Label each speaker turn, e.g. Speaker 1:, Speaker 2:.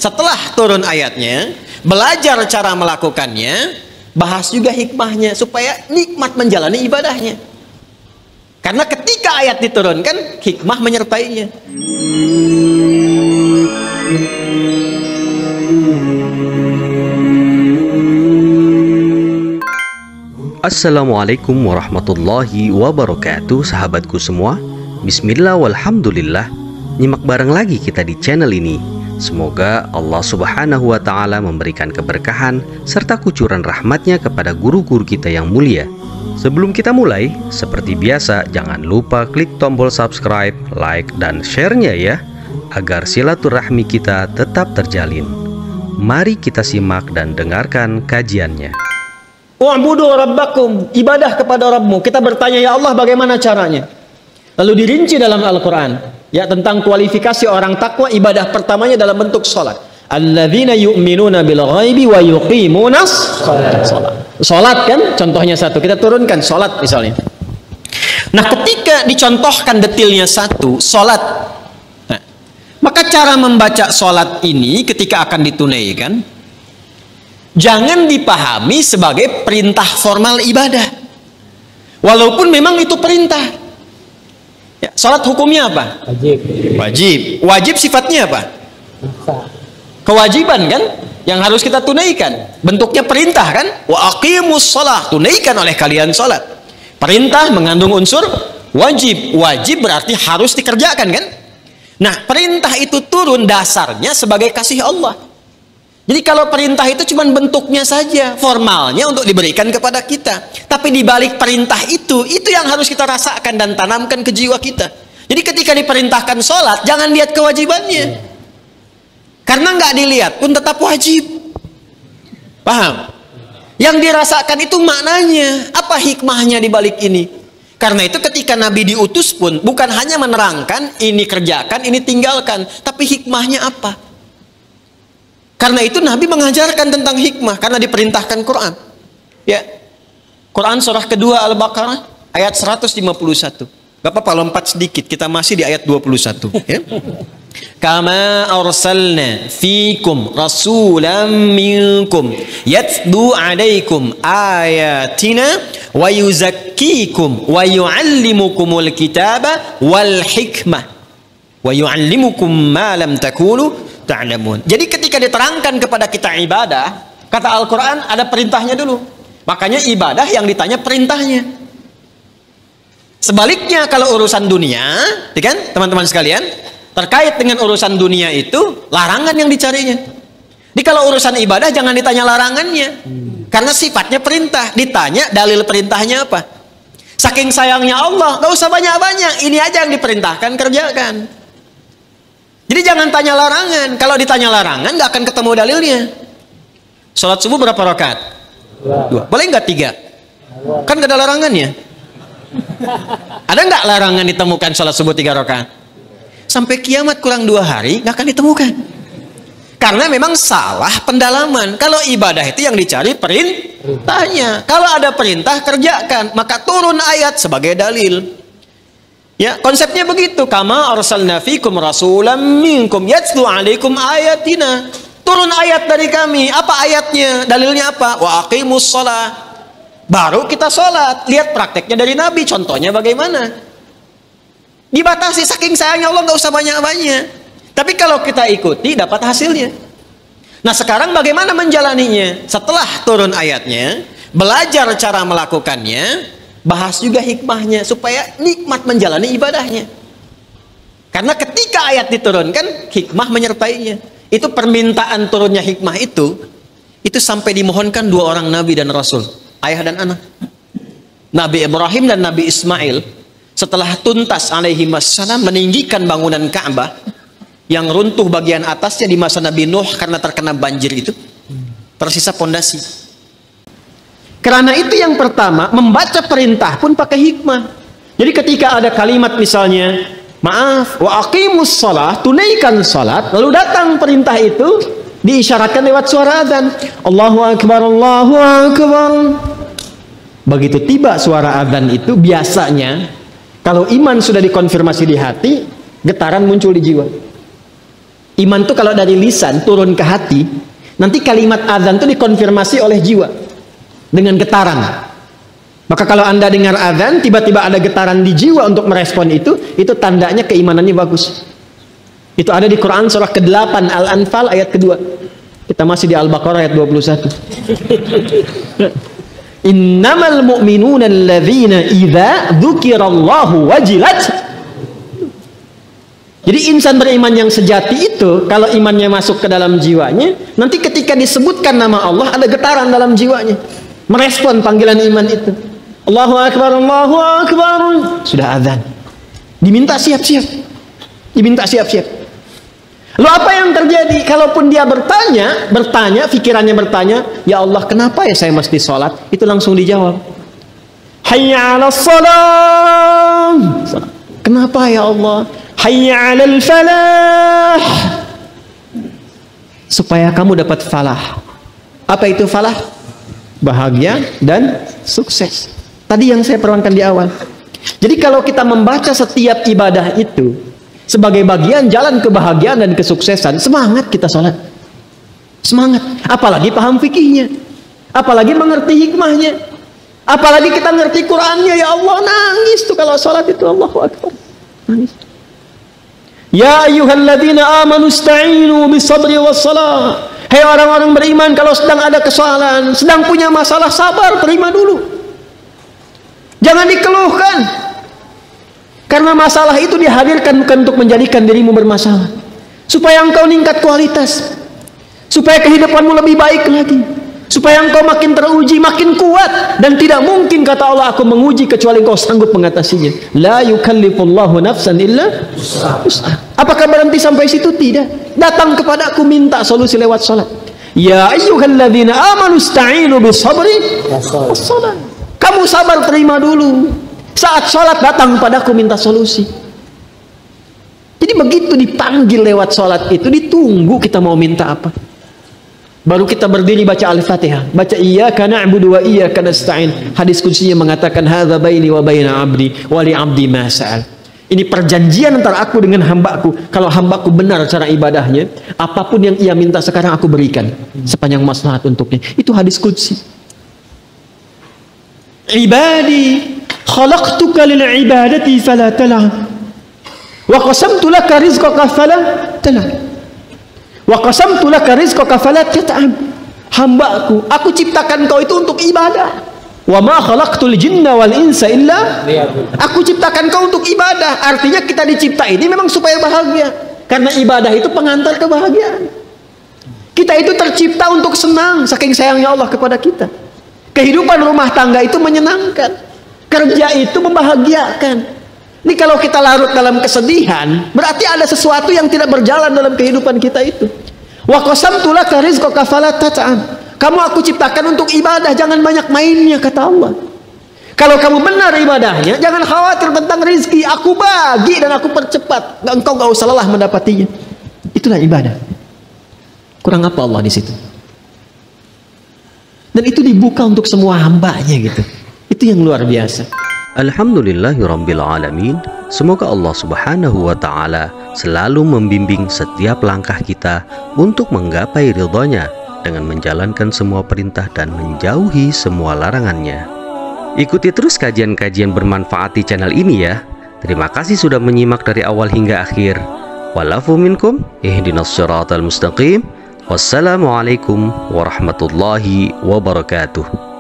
Speaker 1: setelah turun ayatnya, belajar cara melakukannya, bahas juga hikmahnya supaya nikmat menjalani ibadahnya. Karena ketika ayat diturunkan, hikmah menyertainya.
Speaker 2: Assalamualaikum warahmatullahi wabarakatuh, sahabatku semua. Bismillah walhamdulillah. Nyimak bareng lagi kita di channel ini. Semoga Allah subhanahu wa ta'ala memberikan keberkahan serta kucuran rahmatnya kepada guru-guru kita yang mulia. Sebelum kita mulai, seperti biasa jangan lupa klik tombol subscribe, like, dan share-nya ya, agar silaturahmi kita tetap terjalin. Mari kita simak dan dengarkan kajiannya.
Speaker 1: Wa'budu rabbakum, ibadah kepada Rabbmu. Kita bertanya, ya Allah, bagaimana caranya? Lalu dirinci dalam Al-Quran, ya, tentang kualifikasi orang takwa. Ibadah pertamanya dalam bentuk sholat. Alladzina yu'minuna bil ghaibi wa yuqimunas sholat. Sholat kan contohnya satu, kita turunkan sholat misalnya. Nah, ketika dicontohkan detailnya satu, sholat, nah, maka cara membaca sholat ini ketika akan ditunaikan, jangan dipahami sebagai perintah formal ibadah, walaupun memang itu perintah. Ya, sholat hukumnya apa?
Speaker 3: Wajib.
Speaker 1: Wajib. Wajib sifatnya apa? Kewajiban kan? Yang harus kita tunaikan. Bentuknya perintah kan? Wa aqimus shalah, tunaikan oleh kalian sholat. Perintah mengandung unsur wajib. Wajib berarti harus dikerjakan kan? Nah, perintah itu turun dasarnya sebagai kasih Allah. Jadi kalau perintah itu cuma bentuknya saja, formalnya untuk diberikan kepada kita. Tapi di balik perintah itu yang harus kita rasakan dan tanamkan ke jiwa kita. Jadi ketika diperintahkan sholat, jangan lihat kewajibannya. Karena nggak dilihat pun tetap wajib. Paham? Yang dirasakan itu maknanya, apa hikmahnya di balik ini. Karena itu ketika Nabi diutus pun, bukan hanya menerangkan, ini kerjakan, ini tinggalkan. Tapi hikmahnya apa? Karena itu Nabi mengajarkan tentang hikmah karena diperintahkan Quran. Ya. Quran surah kedua Al-Baqarah ayat 151. Gak apa-apa lompat sedikit, kita masih di ayat 21 ya. Kama arsalna fikum rasulan minkum yatlu alaikum ayatina wa yuzakkikum wa yuallimukumul kitaba wal hikmah wa yuallimukum ma lam takunu ta'lamun. Jadi ketika diterangkan kepada kita ibadah, kata Al-Quran ada perintahnya dulu. Makanya ibadah yang ditanya perintahnya. Sebaliknya kalau urusan dunia, kan teman-teman sekalian, terkait dengan urusan dunia itu larangan yang dicarinya. Jadi kalau urusan ibadah jangan ditanya larangannya, karena sifatnya perintah. Ditanya dalil perintahnya apa. Saking sayangnya Allah, gak usah banyak-banyak, ini aja yang diperintahkan kerjakan. Jadi jangan tanya larangan. Kalau ditanya larangan nggak akan ketemu dalilnya. Sholat subuh berapa rakaat? 2. Boleh nggak 3? Kan nggak ada larangannya. Ada nggak larangan ditemukan sholat subuh 3 rakaat? Sampai kiamat kurang 2 hari nggak akan ditemukan. Karena memang salah pendalaman. Kalau ibadah itu yang dicari perintahnya. Kalau ada perintah kerjakan, maka turun ayat sebagai dalil. Ya, konsepnya begitu. Kama arsalna fikum rasulan minkum yatlu alaikum ayatina. Turun ayat dari kami. Apa ayatnya? Dalilnya apa? Wa aqimus shalah. Baru kita sholat. Lihat prakteknya dari Nabi. Contohnya bagaimana? Dibatasi saking sayangnya Allah, nggak usah banyak-banyak. Tapi kalau kita ikuti dapat hasilnya. Nah, sekarang bagaimana menjalaninya? Setelah turun ayatnya, belajar cara melakukannya, bahas juga hikmahnya supaya nikmat menjalani ibadahnya. Karena ketika ayat diturunkan, hikmah menyertainya. Itu permintaan turunnya hikmah itu sampai dimohonkan 2 orang nabi dan rasul, ayah dan anak. Nabi Ibrahim dan Nabi Ismail setelah tuntas alaihi wassalam meninggikan bangunan Ka'bah yang runtuh bagian atasnya di masa Nabi Nuh karena terkena banjir itu, tersisa pondasi. Karena itu yang pertama, membaca perintah pun pakai hikmah. Jadi ketika ada kalimat misalnya, maaf, wa aqimus shalah, tunaikan salat, lalu datang perintah itu diisyaratkan lewat suara adzan. Allahu akbar, Allahu akbar. Begitu tiba suara adzan itu, biasanya kalau iman sudah dikonfirmasi di hati, getaran muncul di jiwa. Iman itu kalau dari lisan turun ke hati, nanti kalimat azan itu dikonfirmasi oleh jiwa dengan getaran. Maka kalau Anda dengar azan, tiba-tiba ada getaran di jiwa untuk merespon itu tandanya keimanannya bagus. Itu ada di Quran surah ke-8 Al-Anfal ayat kedua. Kita masih di Al-Baqarah ayat 21. Innamal mu'minuna alladzina idza dzukirallahu wajilat. Jadi insan beriman yang sejati itu, kalau imannya masuk ke dalam jiwanya, nanti ketika disebutkan nama Allah, ada getaran dalam jiwanya, merespon panggilan iman itu. Allahu Akbar, Allahu Akbar. Sudah azan, diminta siap-siap, diminta siap-siap. Lalu apa yang terjadi? Kalaupun dia bertanya, pikirannya bertanya, ya Allah, kenapa ya saya mesti sholat? Itu langsung dijawab, Hayya 'alas shalah. Kenapa ya Allah? Hayya 'alal falah. Supaya kamu dapat falah. Apa itu falah? Bahagia dan sukses. Tadi yang saya perwankan di awal. Jadi kalau kita membaca setiap ibadah itu sebagai bagian jalan kebahagiaan dan kesuksesan, semangat kita sholat. Semangat. Apalagi paham fikihnya. Apalagi mengerti hikmahnya. Apalagi kita ngerti Qur'annya. Ya Allah, nangis tuh kalau sholat itu. Allahu Akbar. Nangis. Ya ayyuhalladzina amanu ista'inu bisabri wassalah. Hei orang-orang beriman, kalau sedang ada kesalahan, sedang punya masalah, sabar, terima dulu. Jangan dikeluhkan. Karena masalah itu dihadirkan bukan untuk menjadikan dirimu bermasalah. Supaya engkau meningkat kualitas. Supaya kehidupanmu lebih baik lagi. Supaya engkau makin teruji, makin kuat. Dan tidak mungkin kata Allah, aku menguji kecuali engkau sanggup mengatasinya. La yukallifullahu nafsan illa wus'aha. Apakah berhenti sampai situ? Tidak. Datang kepada aku, minta solusi lewat salat. Ya ayyuhalladzina amanu ista'inu bisabri wassalah. Kamu sabar, terima dulu. Saat salat datang padaku, minta solusi. Jadi begitu dipanggil lewat salat itu, ditunggu kita mau minta apa. Baru kita berdiri baca Al-Fatihah, baca iyyaka na'budu wa iyyaka nasta'in. Hadis kutsinya mengatakan hadza baini wa baina 'abdi wa li 'abdi ma sa'al. Ini perjanjian antara aku dengan hambaku. Kalau hambaku benar cara ibadahnya, apapun yang ia minta sekarang aku berikan sepanjang maslahat untuknya. Itu hadis qudsi. Ibadi khalaqtuka lil ibadati fala tal'ab wa qasamtu laka rizqaka fala tal'ab. Wa qasamtu laka rizqaka fala tat'ab. Hambaku, aku ciptakan kau itu untuk ibadah. Wa ma khalaqtul jinna wal insa illa liya'budun. Aku ciptakan kau untuk ibadah. Artinya kita dicipta ini memang supaya bahagia. Karena ibadah itu pengantar kebahagiaan. Kita itu tercipta untuk senang, saking sayangnya Allah kepada kita. Kehidupan rumah tangga itu menyenangkan. Kerja itu membahagiakan. Ini kalau kita larut dalam kesedihan, berarti ada sesuatu yang tidak berjalan dalam kehidupan kita itu. Wa qasamtu laka rizqaka fala tat'ab. Kamu aku ciptakan untuk ibadah, jangan banyak mainnya, kata Allah. Kalau kamu benar ibadahnya, jangan khawatir tentang rizki. Aku bagi dan aku percepat. Engkau gak usah lelah mendapatinya. Itulah ibadah. Kurang apa Allah di situ? Dan itu dibuka untuk semua hambanya gitu. Itu yang luar biasa.
Speaker 2: Alhamdulillahirrabbilalamin. Semoga Allah subhanahu wa ta'ala selalu membimbing setiap langkah kita untuk menggapai ridhonya dengan menjalankan semua perintah dan menjauhi semua larangannya. Ikuti terus kajian-kajian bermanfaat di channel ini ya. Terima kasih sudah menyimak dari awal hingga akhir. Walafu minkum ihdinas siratal mustaqim. Wassalamualaikum warahmatullahi wabarakatuh.